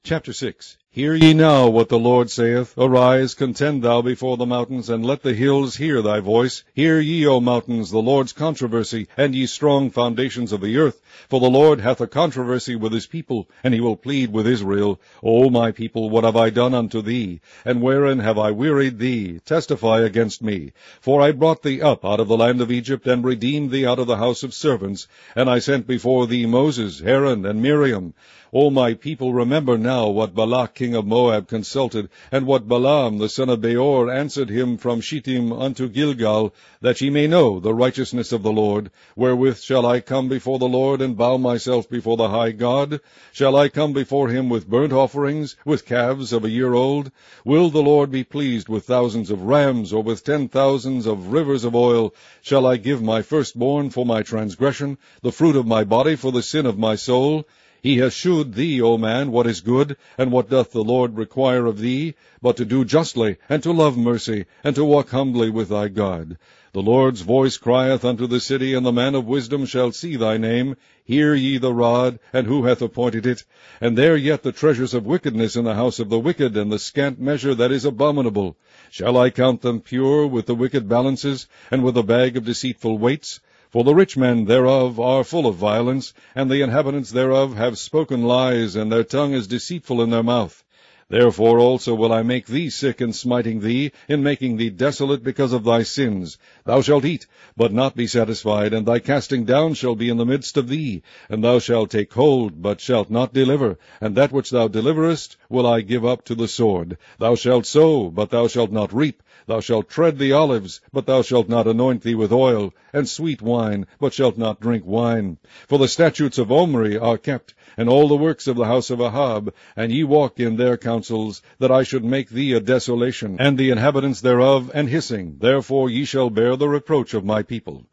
Chapter 6. Hear ye now what the Lord saith. Arise, contend thou before the mountains, and let the hills hear thy voice. Hear ye, O mountains, the Lord's controversy, and ye strong foundations of the earth. For the Lord hath a controversy with his people, and he will plead with Israel. O my people, what have I done unto thee? And wherein have I wearied thee? Testify against me. For I brought thee up out of the land of Egypt, and redeemed thee out of the house of servants. And I sent before thee Moses, Aaron, and Miriam. O my people, remember now what Balak king of Moab consulted, and what Balaam the son of Beor answered him from Shittim unto Gilgal, that ye may know the righteousness of the Lord. Wherewith shall I come before the Lord, and bow myself before the high God? Shall I come before him with burnt offerings, with calves of a year old? Will the Lord be pleased with thousands of rams, or with 10,000s of rivers of oil? Shall I give my firstborn for my transgression, the fruit of my body for the sin of my soul? He hath shewed thee, O man, what is good, and what doth the Lord require of thee, but to do justly, and to love mercy, and to walk humbly with thy God. The Lord's voice crieth unto the city, and the man of wisdom shall see thy name. Hear ye the rod, and who hath appointed it? And there yet the treasures of wickedness in the house of the wicked, and the scant measure that is abominable. Shall I count them pure with the wicked balances, and with the bag of deceitful weights? For the rich men thereof are full of violence, and the inhabitants thereof have spoken lies, and their tongue is deceitful in their mouth. Therefore also will I make thee sick in smiting thee, in making thee desolate because of thy sins. Thou shalt eat, but not be satisfied, and thy casting down shall be in the midst of thee. And thou shalt take hold, but shalt not deliver, and that which thou deliverest will I give up to the sword. Thou shalt sow, but thou shalt not reap. Thou shalt tread the olives, but thou shalt not anoint thee with oil, and sweet wine, but shalt not drink wine. For the statutes of Omri are kept, and all the works of the house of Ahab, and ye walk in their counsels, that I should make thee a desolation, and the inhabitants thereof an hissing. Therefore ye shall bear the reproach of my people.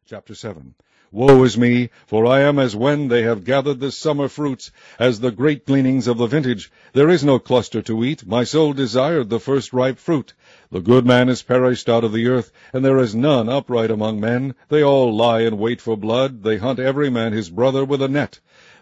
Chapter 7. Woe is me, for I am as when they have gathered the summer fruits, as the great gleanings of the vintage. There is no cluster to eat. My soul desired the first ripe fruit. The good man is perished out of the earth, and there is none upright among men. They all lie in wait for blood. They hunt every man his brother with a net,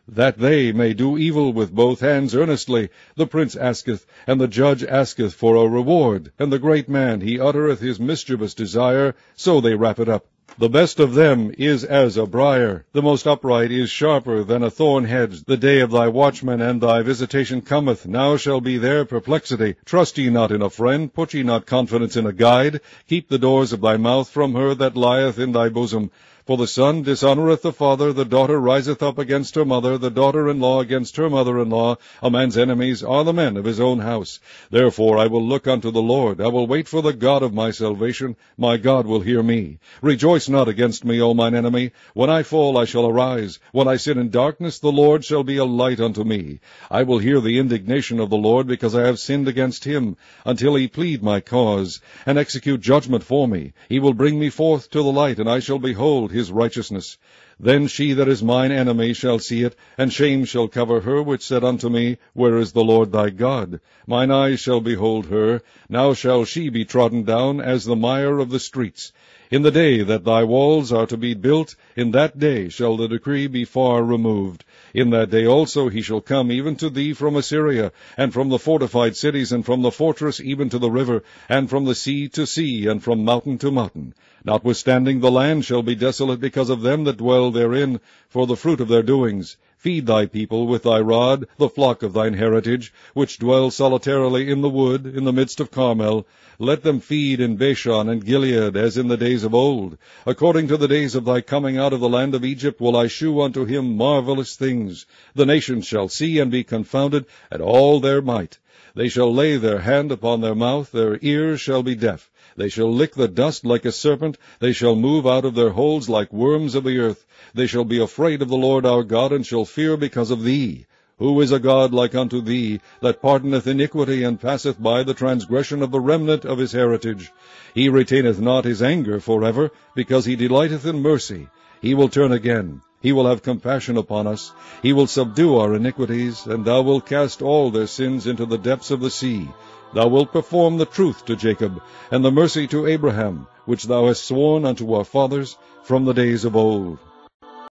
that they may do evil with both hands earnestly. The prince asketh, and the judge asketh for a reward, and the great man, he uttereth his mischievous desire, so they wrap it up. The best of them is as a briar. The most upright is sharper than a thorn hedge. The day of thy watchman and thy visitation cometh. Now shall be their perplexity. Trust ye not in a friend. Put ye not confidence in a guide. Keep the doors of thy mouth from her that lieth in thy bosom. For the son dishonoureth the father, the daughter riseth up against her mother, the daughter-in-law against her mother-in-law. A man's enemies are the men of his own house. Therefore I will look unto the Lord. I will wait for the God of my salvation. My God will hear me. Rejoice not against me, O mine enemy. When I fall I shall arise. When I sit in darkness, the Lord shall be a light unto me. I will hear the indignation of the Lord, because I have sinned against him, until he plead my cause, and execute judgment for me. He will bring me forth to the light, and I shall behold his righteousness. Then she that is mine enemy shall see it, and shame shall cover her which said unto me, Where is the Lord thy God? Mine eyes shall behold her. Now shall she be trodden down as the mire of the streets. In the day that thy walls are to be built, in that day shall the decree be far removed. In that day also he shall come even to thee from Assyria, and from the fortified cities, and from the fortress even to the river, and from the sea to sea, and from mountain to mountain. Notwithstanding the land shall be desolate because of them that dwell therein, for the fruit of their doings. Feed thy people with thy rod, the flock of thine heritage, which dwell solitarily in the wood, in the midst of Carmel. Let them feed in Bashan and Gilead, as in the days of old. According to the days of thy coming out of the land of Egypt will I shew unto him marvelous things. The nations shall see and be confounded at all their might. They shall lay their hand upon their mouth, their ears shall be deaf. They shall lick the dust like a serpent. They shall move out of their holes like worms of the earth. They shall be afraid of the Lord our God, and shall fear because of thee. Who is a God like unto thee, that pardoneth iniquity, and passeth by the transgression of the remnant of his heritage? He retaineth not his anger forever, because he delighteth in mercy. He will turn again. He will have compassion upon us. He will subdue our iniquities, and thou wilt cast all their sins into the depths of the sea. Thou wilt perform the truth to Jacob, and the mercy to Abraham, which thou hast sworn unto our fathers from the days of old.